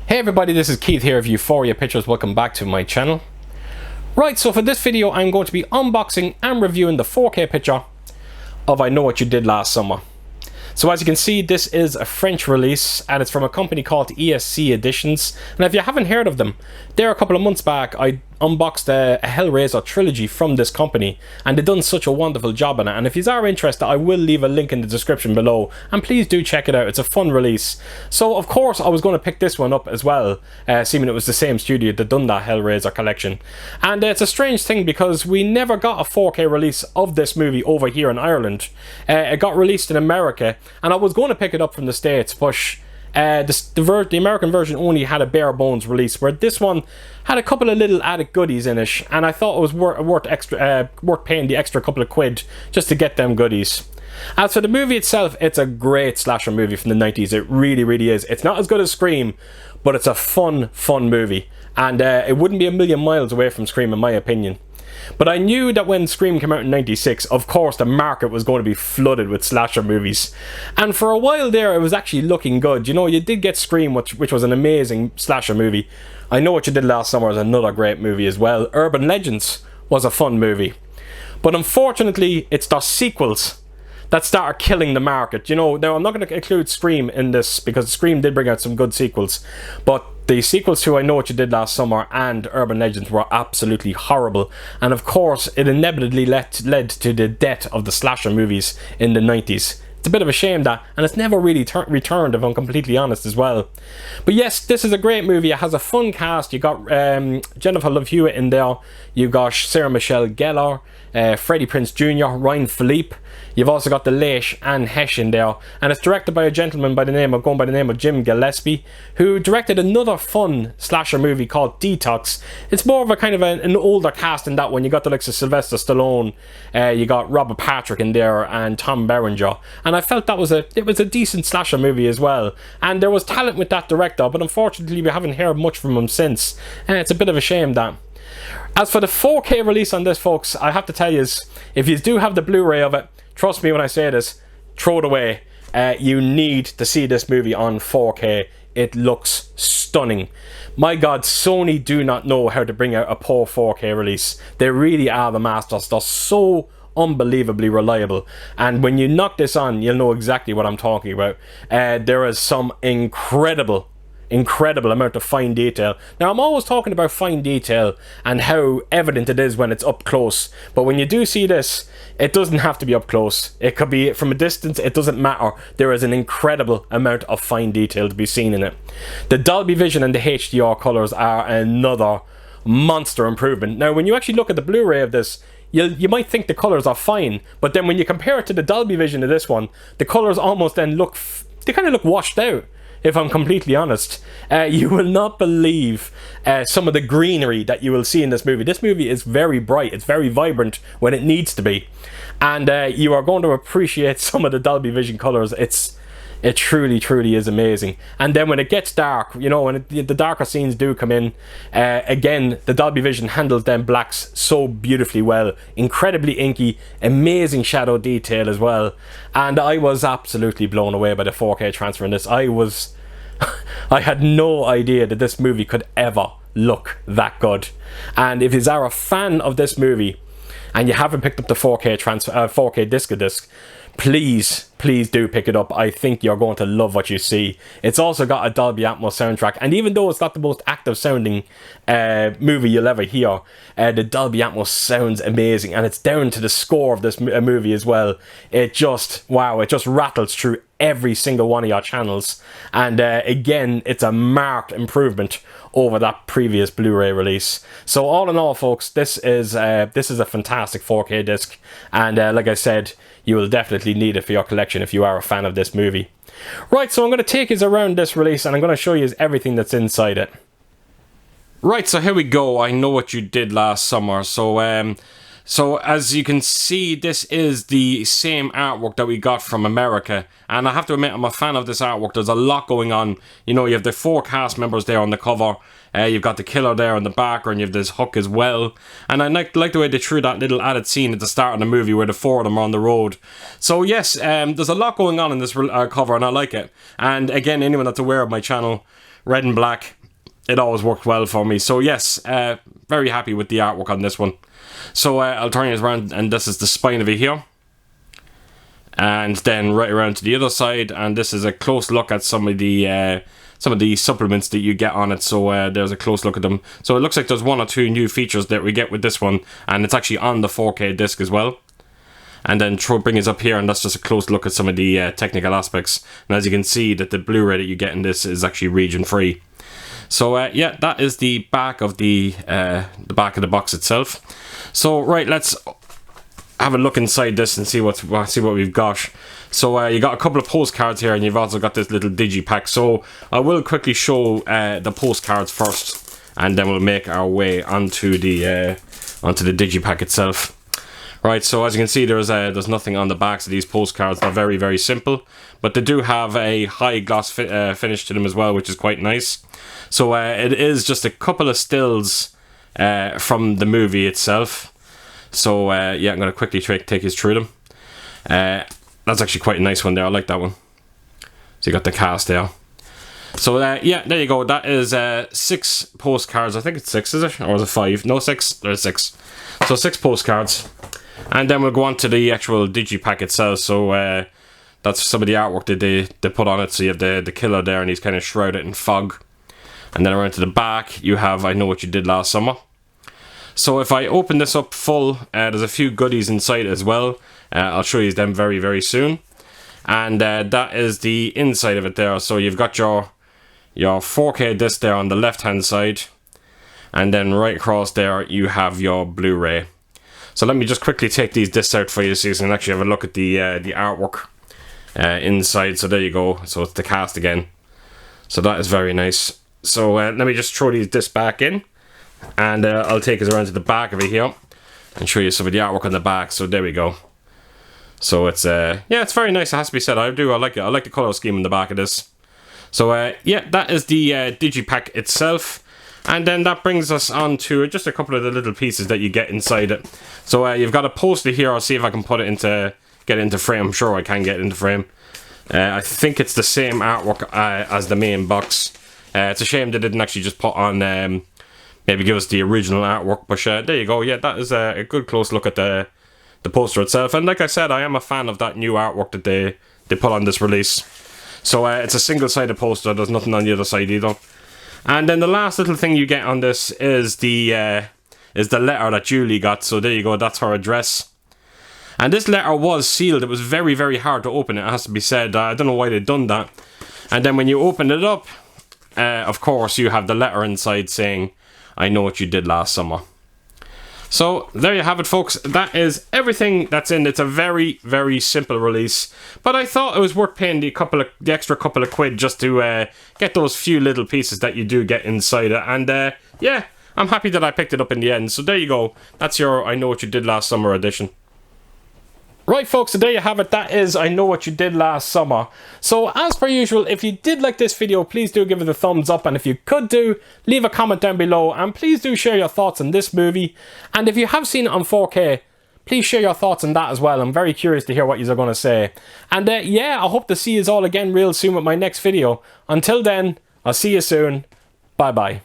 Hey everybody, this is Keith here of Euphoria Pictures. Welcome back to my channel. Right, so for this video I'm going to be unboxing and reviewing the 4K picture of I Know What You Did Last Summer. So as you can see, this is a French release and it's from a company called ESC Editions. And if you haven't heard of them, there a couple of months back I unboxed a Hellraiser Trilogy from this company and they've done such a wonderful job on it. And if you are interested, I will leave a link in the description below and please do check it out. It's a fun release. So of course I was going to pick this one up as well, seeming it was the same studio that done that Hellraiser collection. And it's a strange thing because we never got a 4K release of this movie over here in Ireland. It got released in America and I was going to pick it up from the States, but the American version only had a bare bones release, where this one had a couple of little added goodies in it, and I thought it was worth paying the extra couple of quid just to get them goodies. As for the movie itself, it's a great slasher movie from the 90s. It really is. It's not as good as Scream, but it's a fun movie, and it wouldn't be a million miles away from Scream in my opinion. But I knew that when Scream came out in 96, of course the market was going to be flooded with slasher movies. And for a while there, it was actually looking good. You know, you did get Scream, which was an amazing slasher movie. I Know What You Did Last Summer is another great movie as well. Urban Legends was a fun movie. But unfortunately, it's the sequels that started killing the market. You know, now I'm not going to include Scream in this because Scream did bring out some good sequels. But the sequels to I Know What You Did Last Summer and Urban Legends were absolutely horrible. And of course, it inevitably led to the death of the slasher movies in the 90s. It's a bit of a shame that, and it's never really returned if I'm completely honest as well. But yes, this is a great movie. It has a fun cast. You got Jennifer Love Hewitt in there. You got Sarah Michelle Gellar, Freddie Prinze Jr., Ryan Philippe. You've also got the late Anne Heche in there, and it's directed by a gentleman by the name of Jim Gillespie, who directed another fun slasher movie called Detox. It's more of a kind of an older cast in that one. You got the likes of Sylvester Stallone, you got Robert Patrick in there, and Tom Berenger. And I felt that was a decent slasher movie as well. And there was talent with that director, but unfortunately we haven't heard much from him since. And it's a bit of a shame that. As for the 4K release on this, folks, I have to tell you, if you do have the Blu-ray of it, trust me when I say this, throw it away. You need to see this movie on 4K. It looks stunning. My God, Sony do not know how to bring out a poor 4K release. They really are the masters. They're so unbelievably reliable. And when you knock this on, you'll know exactly what I'm talking about. There is some incredible amount of fine detail. Now I'm always talking about fine detail and how evident it is when it's up close, but when you do see this, it doesn't have to be up close. It could be from a distance. It doesn't matter. There is an incredible amount of fine detail to be seen in it. The Dolby Vision and the HDR colors are another monster improvement. Now when you actually look at the Blu-ray of this, you might think the colors are fine, but then when you compare it to the Dolby Vision of this one, the colors almost then they kind of look washed out. If I'm completely honest, you will not believe some of the greenery that you will see in this movie. This movie is very bright, it's very vibrant when it needs to be, and you are going to appreciate some of the Dolby Vision colors. It truly is amazing. And then when it gets dark, you know, when the darker scenes do come in, again, the Dolby Vision handles them blacks so beautifully well. Incredibly inky, amazing shadow detail as well. And I was absolutely blown away by the 4K transfer in this. I had no idea that this movie could ever look that good. And if you are a fan of this movie and you haven't picked up the 4K disc, please do pick it up. I think you're going to love what you see. It's also got a Dolby Atmos soundtrack, and even though it's not the most active sounding movie you'll ever hear, the Dolby Atmos sounds amazing, and it's down to the score of this movie as well. It just rattles through every single one of your channels, and again, it's a marked improvement over that previous Blu-ray release. So all in all, folks, this is a fantastic 4K disc, and like I said, you will definitely need it for your collection if you are a fan of this movie. Right, so I'm going to take you around this release and I'm going to show you everything that's inside it. Right, so here we go. I Know What You Did Last Summer. So as you can see, this is the same artwork that we got from America. And I have to admit, I'm a fan of this artwork. There's a lot going on. You know, you have the 4 cast members there on the cover. You've got the killer there in the background. You have this Hook as well. And I like the way they threw that little added scene at the start of the movie where the 4 of them are on the road. So yes, there's a lot going on in this cover and I like it. And again, anyone that's aware of my channel, Red and Black, it always worked well for me. So yes, very happy with the artwork on this one. So I'll turn it around, and this is the spine of it here. And then right around to the other side, and this is a close look at some of the supplements that you get on it. So there's a close look at them. So it looks like there's 1 or 2 new features that we get with this one, and it's actually on the 4K disc as well. And then bring us up here, and that's just a close look at some of the technical aspects. And as you can see, that the Blu-ray that you get in this is actually region free. So yeah, that is the back of the back of the box itself. So right, let's have a look inside this and see what we've got. So you got a couple of postcards here, and you've also got this little digipack. So I will quickly show the postcards first, and then we'll make our way onto the digipack itself. Right, so as you can see, there's nothing on the backs of these postcards. They're very, very simple, but they do have a high gloss finish to them as well, which is quite nice. So it is just a couple of stills from the movie itself. So yeah, I'm going to quickly take you through them. That's actually quite a nice one there. I like that one. So you got the cast there. So yeah, there you go. That is 6 postcards. I think it's 6, is it? Or is it 5? No, 6. There's 6. So 6 postcards. And then we'll go on to the actual digipack itself. So that's some of the artwork that they put on it. So you have the killer there, and he's kind of shrouded in fog. And then around to the back, you have I Know What You Did Last Summer. So if I open this up full, there's a few goodies inside as well. I'll show you them very, very soon. And that is the inside of it there. So you've got your 4K disc there on the left hand side. And then right across there, you have your Blu-ray. So let me just quickly take these discs out for you so you can actually have a look at the artwork inside. So there you go. So it's the cast again. So that is very nice. So let me just throw these discs back in. And I'll take us around to the back of it here and show you some of the artwork on the back. So there we go. So it's yeah, it's very nice, it has to be said. I like it. I like the color scheme in the back of this. So yeah, that is the digipack itself. And then that brings us on to just a couple of the little pieces that you get inside it. So you've got a poster here. I'll see if I can get it into frame. I'm sure I can get it into frame. I think it's the same artwork as the main box. It's a shame they didn't actually just put on maybe give us the original artwork, but there you go. Yeah, that is a good close look at the poster itself. And like I said, I am a fan of that new artwork that they put on this release. So it's a single-sided poster. There's nothing on the other side either. And then the last little thing you get on this is the letter that Julie got. So there you go. That's her address. And this letter was sealed. It was very, very hard to open, it has to be said. I don't know why they'd done that. And then when you open it up, of course, you have the letter inside saying, I know what you did last summer. So there you have it, folks. That is everything that's in. It's a very, very simple release, but I thought it was worth paying the extra couple of quid just to get those few little pieces that you do get inside it. And yeah, I'm happy that I picked it up in the end. So there you go. That's your I Know What You Did Last Summer edition. Right, folks, so there you have it. That is I Know What You Did Last Summer. So as per usual, if you did like this video, please do give it a thumbs up, and if you could leave a comment down below, and please do share your thoughts on this movie. And if you have seen it on 4K, please share your thoughts on that as well. I'm very curious to hear what you're going to say. And yeah, I hope to see you all again real soon with my next video. Until then, I'll see you soon. Bye bye.